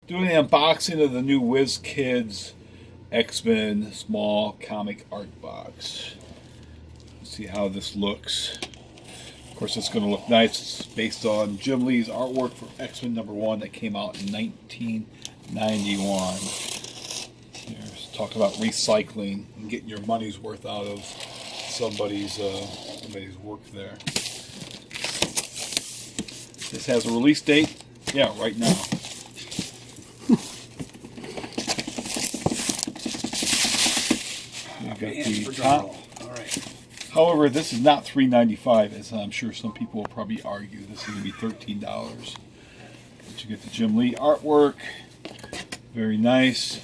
Doing the unboxing of the new WizKids X-Men small comic art box. Let's see how this looks. Of course, it's going to look nice. It's based on Jim Lee's artwork for X-Men #1 that came out in 1991. Here's talk about recycling and getting your money's worth out of somebody's work there. This has a release date. Yeah, right now. We've got the top. All right. However, this is not $3.95, as I'm sure some people will probably argue. This is going to be $13. But you get the Jim Lee artwork. Very nice.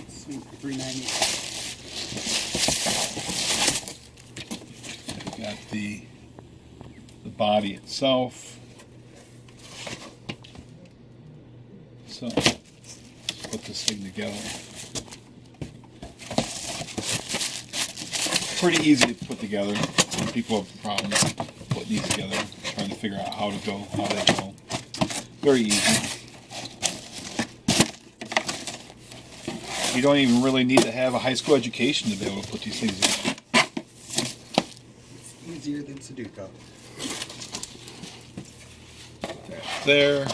Sweet, $3.90. Got the body itself. So let's put this thing together. Pretty easy to put together. Some people have problems putting these together, trying to figure out how they go. Very easy. You don't even really need to have a high school education to be able to put these things in. It's easier than Sudoku. There.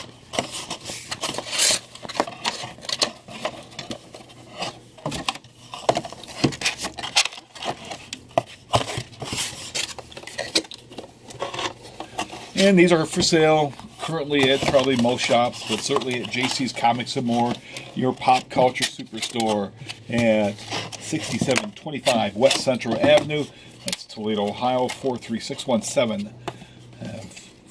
And these are for sale currently at probably most shops, but certainly at JC's Comics and More, your pop culture superstore at 6725 West Central Avenue. That's Toledo, Ohio, 43617.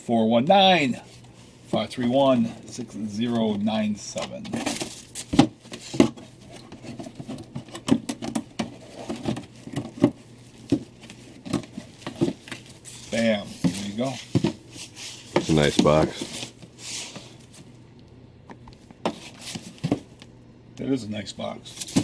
419-531-6097. Bam. There you go. It's a nice box. That is a nice box.